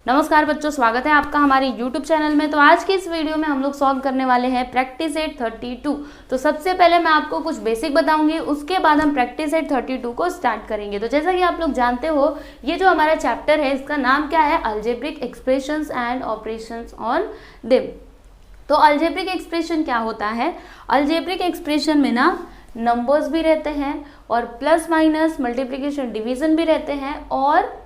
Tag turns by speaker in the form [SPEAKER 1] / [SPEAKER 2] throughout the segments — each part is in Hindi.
[SPEAKER 1] नमस्कार बच्चों, स्वागत है आपका हमारे YouTube चैनल में। तो आज की इस वीडियो में हम लोग सॉल्व करने वाले हैं प्रैक्टिस सेट 32। तो सबसे पहले मैं आपको कुछ बेसिक बताऊंगी, उसके बाद हम प्रैक्टिस सेट 32 को स्टार्ट करेंगे। तो जैसा कि आप लोग जानते हो, ये जो हमारा चैप्टर है इसका नाम क्या है? Algebraic expressions and operations on them. तो अलजेब्रिक एक्सप्रेशन क्या होता है? अलजेब्रिक एक्सप्रेशन में ना नंबर्स भी रहते हैं और प्लस माइनस मल्टीप्लिकेशन डिवीजन भी रहते हैं और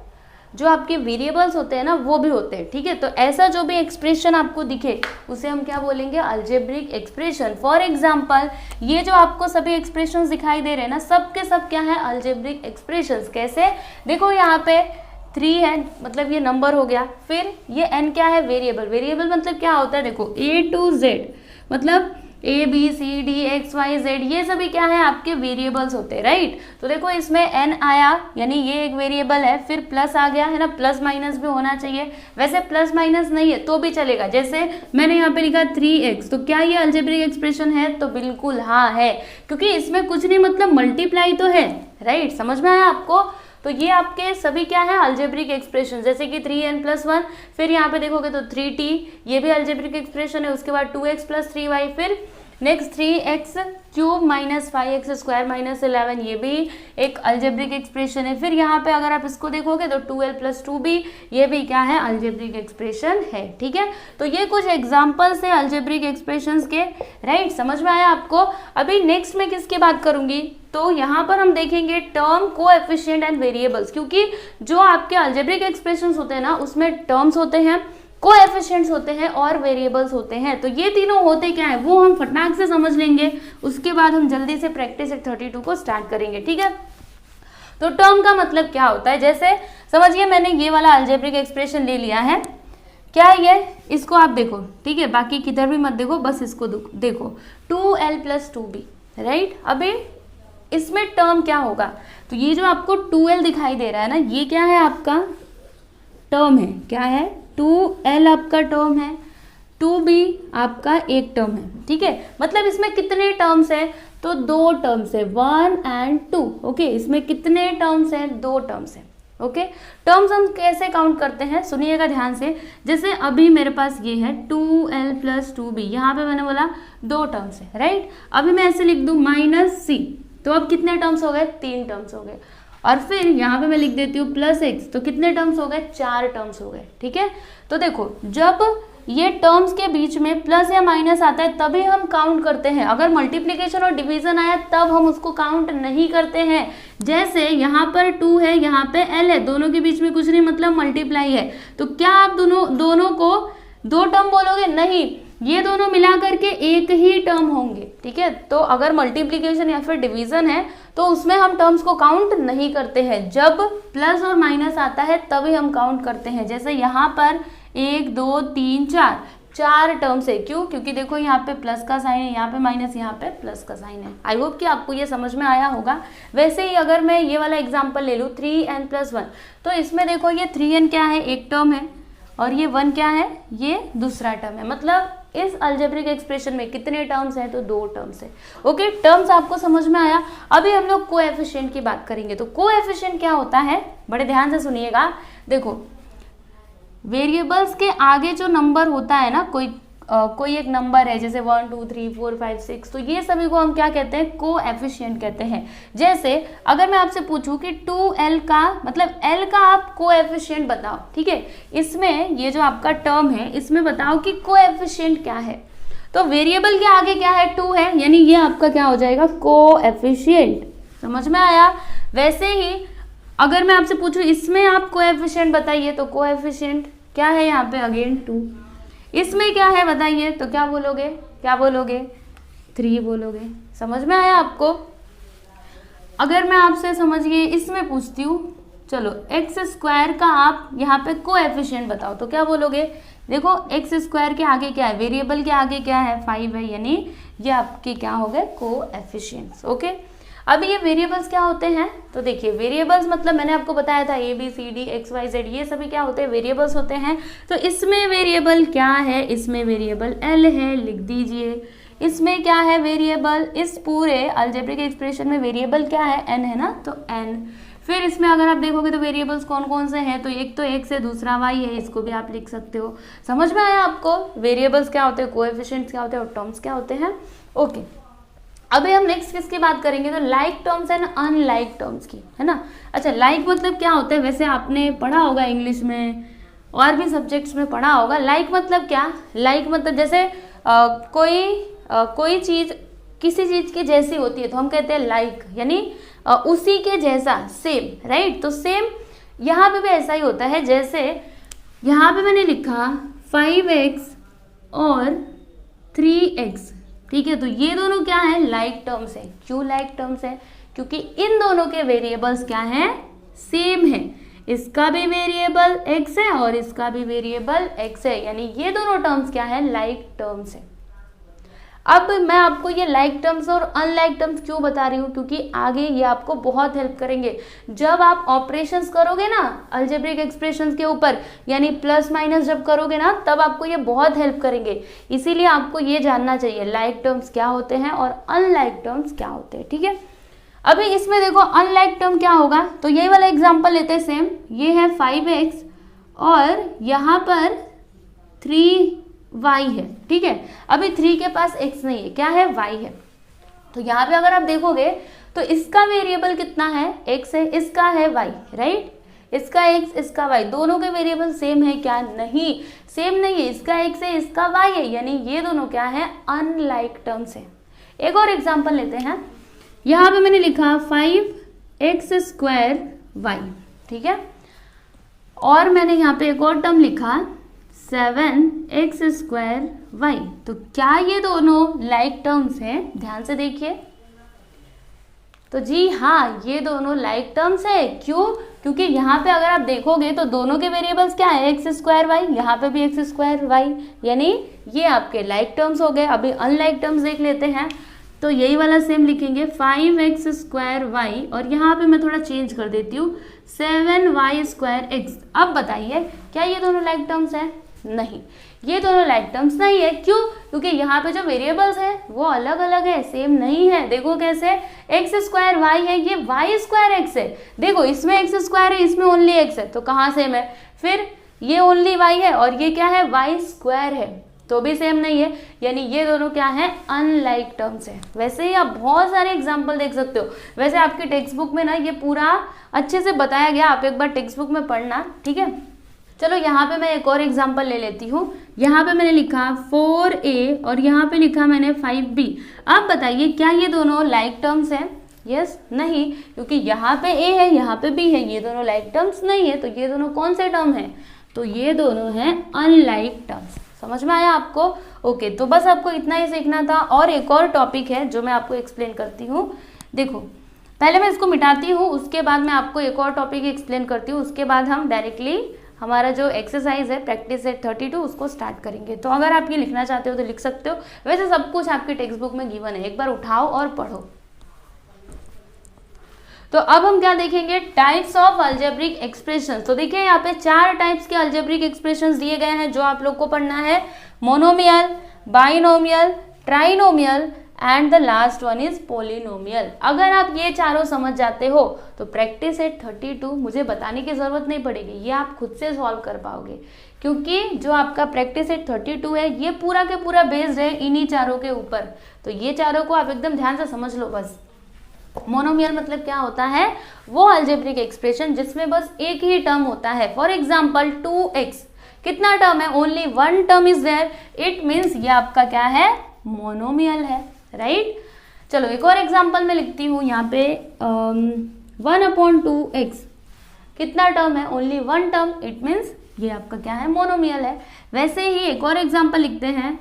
[SPEAKER 1] जो आपके वेरिएबल्स होते हैं ना वो भी होते हैं। ठीक है, तो ऐसा जो भी एक्सप्रेशन आपको दिखे उसे हम क्या बोलेंगे? Algebraic expression. फॉर एग्जांपल, ये जो आपको सभी एक्सप्रेशंस दिखाई दे रहे हैं ना, सब के सब क्या है? Algebraic expressions. कैसे? देखो यहाँ पे 3 है, मतलब ये नंबर हो गया। फिर ये n क्या है? वेरिएबल। वेरिएबल मतलब क्या होता है? देखो A to Z, मतलब A B C D X Y Z, ये सभी क्या है? आपके वेरिएबल्स होते हैं, राइट। तो देखो इसमें n आया, यानी ये एक वेरिएबल है। फिर प्लस आ गया है ना, प्लस माइनस भी होना चाहिए। वैसे प्लस माइनस नहीं है तो भी चलेगा, जैसे मैंने यहाँ पे लिखा 3x, तो क्या ये अलजेब्रिक एक्सप्रेशन है? तो बिल्कुल हाँ है, क्योंकि इसमें कुछ नहीं, मतलब मल्टीप्लाई तो है, राइट। समझ में आया आपको? तो ये आपके सभी क्या है? Algebraic expression. जैसे कि 3n+1, फिर यहाँ पे देखोगे तो 3t, ये भी अलजेब्रिक एक्सप्रेशन है। उसके बाद 2x + 3y, फिर नेक्स्ट 3x³ - 5x² - 11, ये भी एक अलजेब्रिक एक्सप्रेशन है। फिर यहाँ पे अगर आप इसको देखोगे तो 2l + 2b, ये भी क्या है? अलजेब्रिक एक्सप्रेशन है। ठीक है, तो ये कुछ एग्जाम्पल्स है अलजेब्रिक एक्सप्रेशंस के, राइट। समझ में आया आपको? अभी नेक्स्ट में किसकी बात करूंगी? तो यहाँ पर हम देखेंगे टर्म, कोएफिशिएंट एंड वेरिएबल्स, क्योंकि जो आपके अलजेब्रिक एक्सप्रेशंस होते हैं ना उसमें टर्म्स होते हैं, कोएफिशिएंट्स होते हैं और वेरिएबल्स होते हैं। तो ये तीनों होते क्या है वो हम फटाक से समझ लेंगे, उसके बाद हम जल्दी से प्रैक्टिस सेट 32 को स्टार्ट करेंगे। ठीक है, तो टर्म का मतलब क्या होता है? जैसे समझिए मैंने ये वाला अलजेब्रिक एक्सप्रेशन ले लिया है, क्या है ये? इसको आप देखो, ठीक है, बाकी किधर भी मत देखो, बस इसको देखो, 2l + 2b, राइट। अभी इसमें टर्म क्या होगा? तो ये जो आपको 2l दिखाई दे रहा है ना, ये क्या है? आपका टर्म है। क्या है? 2l आपका टर्म है, 2b आपका एक टर्म है। ठीक है, मतलब इसमें कितने टर्म्स हैं? तो 2 टर्म्स है, 1 और 2। ओके, इसमें कितने टर्म्स हैं? 2 टर्म्स हैं। ओके, टर्म्स हम कैसे काउंट करते हैं? सुनिएगा ध्यान से। जैसे अभी मेरे पास ये है 2l + 2b, यहाँ पे मैंने बोला 2 टर्म्स है, राइट। अभी मैं ऐसे लिख दूं -c, तो अब कितने टर्म्स हो गए? 3 टर्म्स हो गए। और फिर यहाँ पे मैं लिख देती हूँ +x, तो कितने टर्म्स हो गए? 4 टर्म्स हो गए। ठीक है, तो देखो जब ये टर्म्स के बीच में प्लस या माइनस आता है तभी हम काउंट करते हैं। अगर मल्टीप्लिकेशन और डिवीजन आया तब हम उसको काउंट नहीं करते हैं। जैसे यहाँ पर 2 है, यहाँ पे l है, दोनों के बीच में कुछ नहीं, मतलब मल्टीप्लाई है। तो क्या आप दोनों को 2 टर्म बोलोगे? नहीं, ये दोनों मिला करके एक ही टर्म होंगे। ठीक है, तो अगर मल्टीप्लिकेशन या फिर डिवीजन है तो उसमें हम टर्म्स को काउंट नहीं करते हैं। जब प्लस और माइनस आता है तभी हम काउंट करते हैं। जैसे यहाँ पर 1 2 3 4 टर्म्स है। क्यों? क्योंकि देखो यहाँ पे प्लस का साइन है, यहाँ पे माइनस, यहाँ पे प्लस का साइन है। आई होप कि आपको ये समझ में आया होगा। वैसे ही अगर मैं ये वाला एग्जाम्पल ले लूँ 3n+1, तो इसमें देखो ये 3n क्या है? एक टर्म है, और ये 1 क्या है? ये दूसरा टर्म है। मतलब इस अलजेब्रिक एक्सप्रेशन में कितने टर्म्स हैं? तो 2 टर्म्स है। ओके, टर्म्स आपको समझ में आया। अभी हम लोग कोएफिशिएंट की बात करेंगे। तो कोएफिशिएंट क्या होता है? बड़े ध्यान से सुनिएगा। देखो वेरिएबल्स के आगे जो नंबर होता है ना, कोई एक नंबर है, जैसे 1 2 3 4 5 6, तो ये सभी को हम क्या कहते हैं? कोएफिशिएंट कहते हैं। जैसे अगर मैं आपसे पूछूं कि 2l का मतलब l का आप कोएफिशिएंट बताओ, ठीक है, इसमें ये जो आपका टर्म है इसमें बताओ कि कोएफिशिएंट क्या है। तो वेरिएबल के आगे क्या है? 2 है, यानी ये आपका क्या हो जाएगा? कोएफिशिएंट। समझ में आया? वैसे ही अगर मैं आपसे पूछूं इसमें आप कोएफिशिएंट बताइए, तो कोएफिशिएंट क्या है? यहाँ पे अगेन 2। इसमें क्या है बताइए? तो क्या बोलोगे? 3 बोलोगे। समझ में आया आपको? अगर मैं आपसे समझिए इसमें पूछती हूँ, चलो x² का आप यहाँ पे कोएफिशिएंट बताओ, तो क्या बोलोगे? देखो x² के आगे क्या है? वेरिएबल के आगे क्या है? 5 है, यानी ये आपके क्या हो गए? कोएफिशिएंट्स। ओके, अब ये वेरिएबल्स क्या होते हैं? तो देखिए वेरिएबल्स मतलब मैंने आपको बताया था A B C D X Y Z, ये सभी क्या होते हैं? वेरिएबल्स होते हैं। तो इसमें वेरिएबल क्या है? इसमें वेरिएबल L है, लिख दीजिए। इसमें क्या है वेरिएबल? इस पूरे अलजेब्रिक एक्सप्रेशन में वेरिएबल क्या है? N है ना, तो N। फिर इसमें अगर आप देखोगे तो वेरिएबल्स कौन कौन से हैं, तो एक तो x है, दूसरा y है, इसको भी आप लिख सकते हो। समझ में आया आपको वेरिएबल्स क्या होते हैं, कोएफिशिएंट्स क्या होते हैं और टर्म्स क्या होते हैं। ओके, अभी हम नेक्स्ट किसकी बात करेंगे, तो like terms and unlike terms की, है ना। अच्छा, लाइक मतलब क्या होता है, वैसे आपने पढ़ा होगा इंग्लिश में और भी सब्जेक्ट्स में पढ़ा होगा। लाइक मतलब क्या, लाइक मतलब जैसे कोई चीज किसी चीज की जैसी होती है तो हम कहते हैं लाइक, यानी उसी के जैसा, सेम, राइट। तो सेम यहाँ पे भी ऐसा ही होता है, जैसे यहाँ पे मैंने लिखा 5x और 3x, ठीक है। तो ये दोनों क्या है, लाइक टर्म्स है। क्यों लाइक टर्म्स है, क्योंकि इन दोनों के वेरिएबल्स क्या हैं, सेम है। इसका भी वेरिएबल x है और इसका भी वेरिएबल x है, यानी ये दोनों टर्म्स क्या है, लाइक टर्म्स है। अब मैं आपको ये लाइक टर्म्स और अनलाइक टर्म्स क्यों बता रही हूँ, क्योंकि आगे ये आपको बहुत हेल्प करेंगे जब आप ऑपरेशंस करोगे ना अलजेब्रिक एक्सप्रेशंस के ऊपर, यानी प्लस माइनस जब करोगे ना, तब आपको ये बहुत हेल्प करेंगे। इसीलिए आपको ये जानना चाहिए लाइक टर्म्स क्या होते हैं और अनलाइक टर्म्स क्या होते हैं, ठीक है। अभी इसमें देखो अनलाइक टर्म क्या होगा, तो यही वाला एग्जाम्पल लेते हैं सेम। ये है 5x और यहाँ पर 3y है, ठीक है। अभी 3 के पास x नहीं है, क्या है, y है। तो यहाँ पे अगर आप देखोगे तो इसका वेरिएबल कितना है, x है, इसका है y, राइट। इसका x इसका y, दोनों के वेरिएबल सेम है क्या, नहीं, सेम नहीं है। इसका x है, इसका y है, यानी ये दोनों क्या है, अनलाइक टर्म्स है। एक और एग्जाम्पल लेते हैं। यहाँ पे मैंने लिखा 5x² y, ठीक है। और मैंने यहाँ पे एक और टर्म लिखा 7x² y। तो क्या ये दोनों लाइक टर्म्स हैं, ध्यान से देखिए। तो जी हाँ, ये दोनों लाइक टर्म्स है। क्यों, क्योंकि यहाँ पे अगर आप देखोगे तो दोनों के वेरिएबल्स क्या है, x² y, यहाँ पे भी x² y, यानी ये आपके लाइक टर्म्स हो गए। अभी अनलाइक टर्म्स देख लेते हैं, तो यही वाला सेम लिखेंगे 5x² y और यहाँ पे मैं थोड़ा चेंज कर देती हूँ 7y² x। अब बताइए क्या ये दोनों लाइक टर्म्स हैं, नहीं, ये दोनों लाइक टर्म्स नहीं है। क्यों, क्योंकि यहाँ पे जो वेरिएबल्स है वो अलग अलग है, सेम नहीं है। देखो कैसे, x² y है, ये y² x है। देखो इसमें x² है, इसमें ओनली x है, तो कहाँ सेम है, फिर ये ओनली y है और ये क्या है, y² है, तो भी सेम नहीं है, यानी ये दोनों क्या है, अनलाइक टर्म्स है। वैसे ही आप बहुत सारे एग्जाम्पल देख सकते हो। वैसे आपकी टेक्स्ट बुक में ना ये पूरा अच्छे से बताया गया, आप एक बार टेक्स्ट बुक में पढ़ना, ठीक है। चलो यहाँ पे मैं एक और एग्जाम्पल ले लेती हूँ। यहाँ पे मैंने लिखा 4a और यहाँ पे लिखा मैंने 5b। अब बताइए क्या ये दोनों लाइक टर्म्स हैं, यस, नहीं, क्योंकि यहाँ पे a है, यहाँ पे b है, ये दोनों लाइक टर्म्स नहीं है। तो ये दोनों कौन से टर्म हैं, तो ये दोनों हैं अनलाइक टर्म्स। समझ में आया आपको, ओके। तो बस आपको इतना ही सीखना था। और एक और टॉपिक है जो मैं आपको एक्सप्लेन करती हूँ। देखो पहले मैं इसको मिटाती हूँ, उसके बाद मैं आपको एक और टॉपिक एक्सप्लेन करती हूँ, उसके बाद हम डायरेक्टली हमारा जो एक्सरसाइज है प्रैक्टिस सेट 32 उसको स्टार्ट करेंगे। तो अगर आप ये लिखना चाहते हो तो लिख सकते हो। वैसे सब कुछ आपकी टेक्स्ट बुक में गिवन है, एक बार उठाओ और पढ़ो। तो अब हम क्या देखेंगे, टाइप्स ऑफ अलजेब्रिक एक्सप्रेशंस। तो देखिए यहाँ पे 4 टाइप्स के अलजेब्रिक एक्सप्रेशंस दिए गए हैं जो आप लोग को पढ़ना है, monomial, binomial, trinomial and the last one is polynomial. अगर आप ये चारों समझ जाते हो तो प्रैक्टिस सेट 32 मुझे बताने की जरूरत नहीं पड़ेगी, ये आप खुद से सॉल्व कर पाओगे, क्योंकि जो आपका प्रैक्टिस सेट 32 है ये पूरा के पूरा बेस्ड है इन्हीं चारों के ऊपर। तो ये चारों को आप एकदम ध्यान से समझ लो बस। मोनोमियल मतलब क्या होता है, वो अलजेब्रिक एक्सप्रेशन जिसमें बस एक ही टर्म होता है। फॉर एग्जाम्पल 2x, कितना टर्म है, only 1 term is there, it means ये आपका क्या है, मोनोमियल है, राइट। चलो एक और एग्जाम्पल में लिखती हूँ यहाँ पे 1/2x, कितना टर्म है, ओनली 1 टर्म, इट मीन्स ये आपका क्या है, मोनोमियल है। वैसे ही एक और एग्जाम्पल लिखते हैं,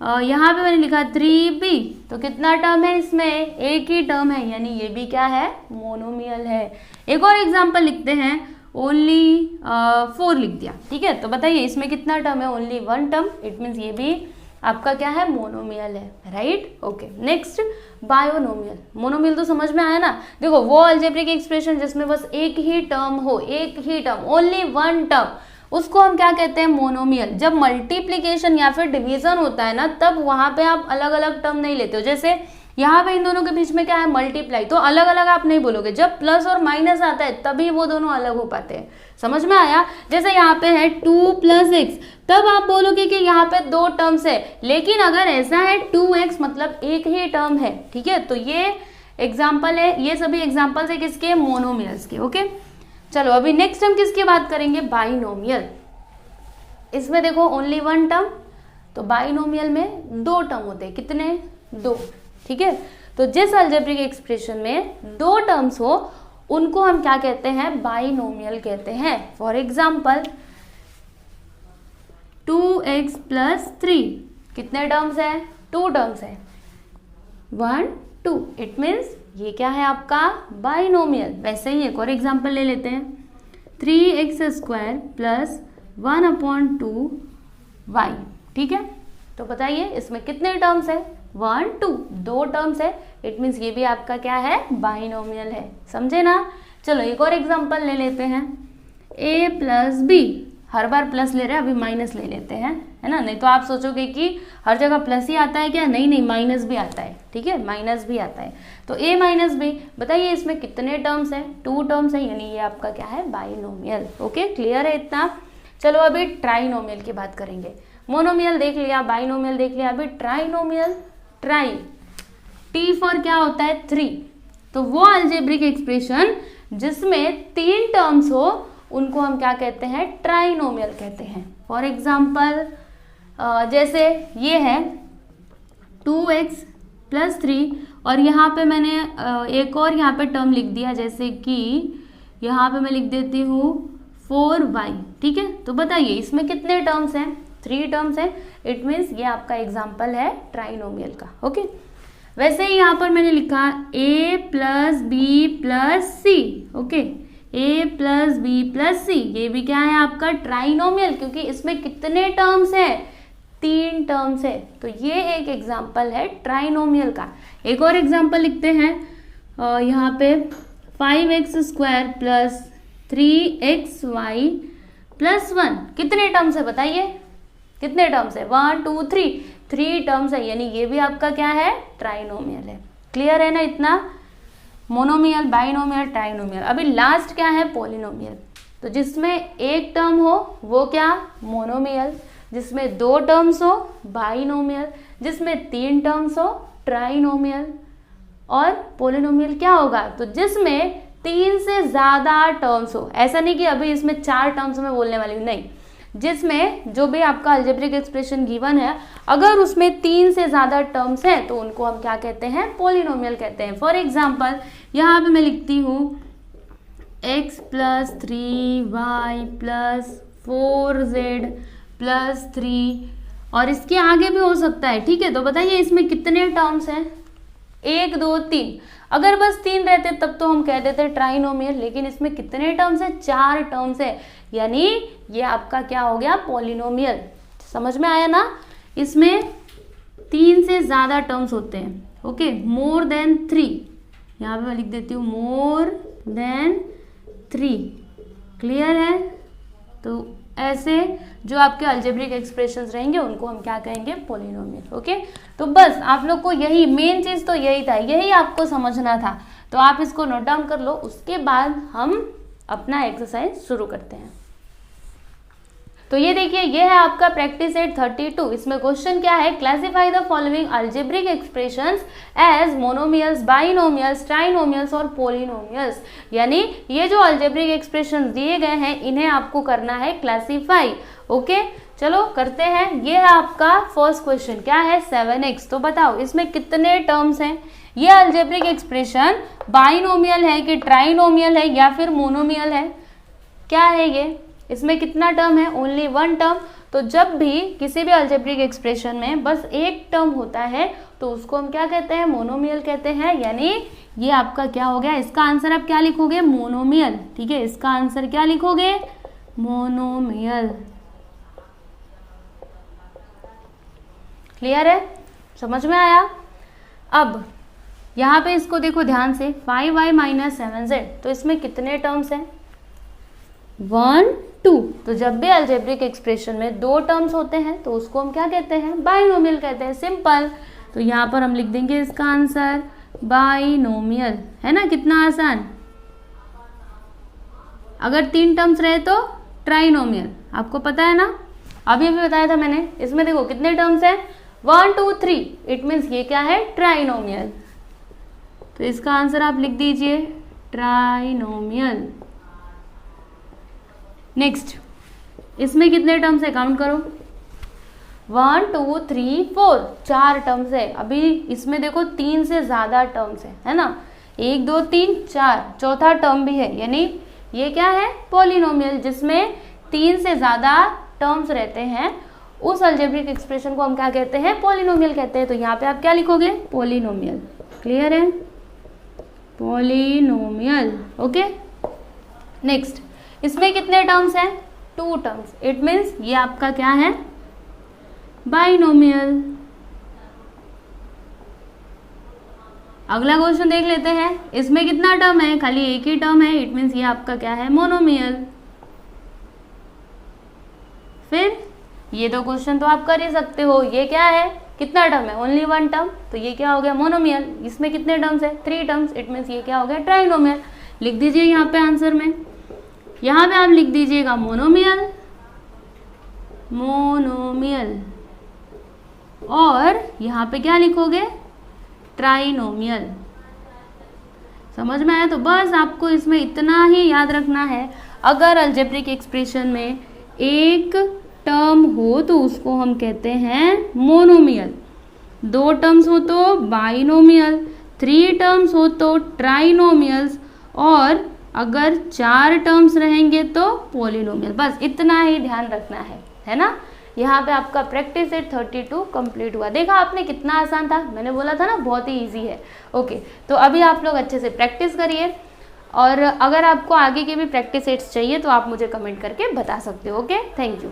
[SPEAKER 1] यहाँ पे मैंने लिखा 3b, तो कितना टर्म है, इसमें एक ही टर्म है, यानी ये भी क्या है, मोनोमियल है। एक और एग्जाम्पल लिखते हैं, ओनली 4 लिख दिया, ठीक है। तो बताइए इसमें कितना टर्म है, ओनली 1 टर्म, इट मीन्स ये भी आपका क्या है, मोनोमियल है, right. Okay, next binomial. Monomial तो समझ में आया ना। देखो वो अलजेब्रिक एक्सप्रेशन जिसमें बस एक ही टर्म हो, एक ही टर्म, ओनली 1 टर्म, उसको हम क्या कहते हैं, मोनोमियल। जब मल्टीप्लीकेशन या फिर डिवीजन होता है ना, तब वहां पे आप अलग अलग टर्म नहीं लेते हो। जैसे यहाँ पे इन दोनों के बीच में क्या है, मल्टीप्लाई। तो अलग अलग आप नहीं बोलोगे, जब प्लस और माइनस आता है तभी वो दोनों अलग हो पाते हैं। समझ में आया? जैसे यहाँ पे है 2 + x, तब आप बोलोगे कि यहाँ पे 2 टर्म्स है, लेकिन अगर ऐसा है 2x मतलब एक ही टर्म है, ठीक है। तो ये एग्जाम्पल है, ये सभी एग्जाम्पल्स है किसके, मोनोमियल्स के। ओके, चलो अभी नेक्स्ट हम किसकी बात करेंगे, बाइनोमियल। इसमें देखो ओनली 1 टर्म, तो बाइनोमियल में 2 टर्म होते हैं, कितने, 2, ठीक है। तो जिस अलजेब्रिक एक्सप्रेशन में 2 टर्म्स हो उनको हम क्या कहते हैं, बाइनोमियल कहते हैं। फॉर एग्जाम्पल 2x + 3 कितने टर्म्स है, 2 टर्म्स है, 1 2, इट मीन्स ये क्या है आपका बाइनोमियल। वैसे ही एक और एग्जाम्पल ले लेते हैं, 3x² + 1/2y, ठीक है। तो बताइए इसमें कितने टर्म्स है, 1 2, 2 टर्म्स है, इट मीन्स ये भी आपका क्या है, बाइनोमियल है। समझे ना? चलो एक और एग्जांपल ले लेते हैं, a + b, her bar plus ले रहे हैं, अभी माइनस ले लेते हैं, है ना। नहीं तो आप सोचोगे कि हर जगह प्लस ही आता है क्या, नहीं नहीं, माइनस भी आता है, ठीक है, माइनस भी आता है। तो a - b, बताइए इसमें कितने टर्म्स है, 2 टर्म्स है, यानी ये आपका क्या है, बाइनोमियल। ओके, क्लियर है इतना? चलो अभी ट्राइनोमियल की बात करेंगे। मोनोमियल देख लिया, बाइनोमियल देख लिया, अभी ट्राइनोमियल, ट्राई, टी फॉर क्या होता है, 3। तो वो अलजेब्रिक एक्सप्रेशन जिसमें 3 टर्म्स हो उनको हम क्या कहते हैं, ट्राइनोमियल कहते हैं। फॉर एग्जाम्पल जैसे ये है 2x + 3 और यहाँ पे मैंने एक और यहाँ पे टर्म लिख दिया, जैसे कि यहाँ पे मैं लिख देती हूँ 4y, ठीक है। तो बताइए इसमें कितने टर्म्स हैं, 3 टर्म्स हैं, इट मीन्स ये आपका एग्जाम्पल है ट्राइनोमियल का। ओके, वैसे ही यहाँ पर मैंने लिखा a + b + c, okay, a + b + c, ये भी क्या है आपका ट्राइनोमियल, क्योंकि इसमें कितने टर्म्स हैं, 3 टर्म्स है। तो ये एक एग्जाम्पल है ट्राइनोमियल का। एक और एग्जाम्पल लिखते हैं, यहाँ पे 5x² + 3xy + 1, कितने टर्म्स है बताइए, कितने टर्म्स है, 1 2 3 टर्म्स है, यानी ये भी आपका क्या है, ट्राइनोमियल है। क्लियर है ना इतना? Monomial, binomial, trinomial. अभी लास्ट क्या है, पॉलिनोमियल। तो जिसमें एक टर्म हो वो क्या, मोनोमियल, जिसमें 2 टर्म्स हो बाइनोमियल, जिसमें 3 टर्म्स हो ट्राइनोमियल, और पॉलिनोमियल क्या होगा, तो जिसमें 3 से ज़्यादा टर्म्स हो। ऐसा नहीं कि अभी इसमें 4 टर्म्स में बोलने वाली हूँ, नहीं, जिसमें जो भी आपका अलजेब्रिक एक्सप्रेशन गिवन है अगर उसमें 3 से ज़्यादा टर्म्स हैं तो उनको हम क्या कहते हैं, पॉलिनोमियल कहते हैं। फॉर एग्जांपल यहाँ पे मैं लिखती हूँ x + 3y + 4z + 3, और इसके आगे भी हो सकता है, ठीक है। तो बताइए इसमें कितने टर्म्स हैं, 1 2 3। अगर बस 3 रहते तब तो हम कह देते ट्राइनोमियल, लेकिन इसमें कितने टर्म्स है, 4 टर्म्स है, यानी ये आपका क्या हो गया, पॉलिनोमियल। समझ में आया ना? इसमें 3 से ज़्यादा टर्म्स होते हैं, ओके, मोर देन 3, यहाँ पे मैं लिख देती हूँ मोर देन 3। क्लियर है? तो ऐसे जो आपके अलजेब्रिक एक्सप्रेशंस रहेंगे उनको हम क्या कहेंगे, पॉलिनोमियल। ओके, तो बस आप लोग को यही मेन चीज़ तो यही था, यही आपको समझना था। तो आप इसको नोट डाउन कर लो, उसके बाद हम अपना एक्सरसाइज शुरू करते हैं। तो ये देखिए, ये है आपका प्रैक्टिस सेट 32। इसमें क्वेश्चन क्या है, classify the following algebraic expressions as monomials, binomials, trinomials और पॉलिनोमियल्स। यानी ये जो अलजेब्रिक एक्सप्रेशंस दिए गए हैं इन्हें आपको करना है क्लासिफाई। ओके, चलो करते हैं। ये है आपका फर्स्ट क्वेश्चन, क्या है, 7x। तो बताओ इसमें कितने टर्म्स हैं, ये अलजेब्रिक एक्सप्रेशन बाइनोमियल है कि ट्राइनोमियल है या फिर मोनोमियल है, क्या है ये, इसमें कितना टर्म है, ओनली 1 टर्म। तो जब भी किसी भी अलजेब्रिक एक्सप्रेशन में बस एक टर्म होता है तो उसको हम क्या कहते हैं, मोनोमियल कहते हैं। यानी ये आपका क्या हो गया, इसका आंसर आप क्या लिखोगे, मोनोमियल, ठीक है, इसका आंसर क्या लिखोगे, मोनोमियल। क्लियर है, समझ में आया? अब यहाँ पे इसको देखो ध्यान से, 5y - 7z, तो इसमें कितने टर्म्स हैं, 1 2। तो जब भी अलजेब्रिक एक्सप्रेशन में 2 टर्म्स होते हैं तो उसको हम क्या कहते हैं, बाइनोमियल कहते हैं। सिंपल, तो यहाँ पर हम लिख देंगे इसका आंसर बाइनोमियल, है ना, कितना आसान। अगर 3 टर्म्स रहे तो ट्राइनोमियल, आपको पता है ना, अभी बताया था मैंने। इसमें देखो कितने टर्म्स हैं, 1 2 3, इट मीन्स ये क्या है, ट्राइनोमियल। तो इसका आंसर आप लिख दीजिए ट्राइनोमियल। नेक्स्ट, इसमें कितने टर्म्स है, काउंट करो, 1 2 3 4, 4 टर्म्स है। अभी इसमें देखो 3 से ज्यादा टर्म्स है ना, 1 2 3 4, चौथा टर्म भी है, यानी ये क्या है, पॉलिनोमियल, जिसमें 3 से ज्यादा टर्म्स रहते हैं। उस अलजेब्रिक एक्सप्रेशन को हम क्या कहते हैं, पॉलिनोमियल कहते हैं। तो यहाँ पे आप क्या लिखोगे, पॉलिनोमियल। क्लियर है, पॉलिनोमियल। ओके, नेक्स्ट, इसमें कितने टर्म्स हैं, 2 टर्म्स, इट मीन्स ये आपका क्या है, बाइनोमियल। अगला क्वेश्चन देख लेते हैं, इसमें कितना टर्म है, खाली एक ही टर्म है, इट मीन्स ये आपका क्या है, मोनोमियल। फिर ये 2 क्वेश्चन तो आप कर ही सकते हो, ये क्या है, कितना टर्म है, ओनली 1 टर्म, तो ये क्या हो गया, मोनोमियल। इसमें कितने टर्म्स है, 3 टर्म्स, इट मीन्स ये क्या हो गया, ट्राइनोमियल। लिख दीजिए यहाँ पे आंसर में, यहाँ पे आप लिख दीजिएगा मोनोमियल, मोनोमियल, और यहाँ पे क्या लिखोगे, ट्राइनोमियल। समझ में आया, तो बस आपको इसमें इतना ही याद रखना है, अगर अलजेब्रिक एक्सप्रेशन में एक टर्म हो तो उसको हम कहते हैं मोनोमियल, 2 टर्म्स हो तो बाइनोमियल, 3 टर्म्स हो तो ट्राइनोमियल्स, और अगर 4 टर्म्स रहेंगे तो पॉलिनोमियल। बस इतना ही ध्यान रखना है ना। यहाँ पे आपका प्रैक्टिस सेट 32 कंप्लीट हुआ। देखा आपने कितना आसान था, मैंने बोला था ना बहुत ही इजी है। ओके, तो अभी आप लोग अच्छे से प्रैक्टिस करिए, और अगर आपको आगे के भी प्रैक्टिस सेट्स चाहिए तो आप मुझे कमेंट करके बता सकते हो। Okay, thank you.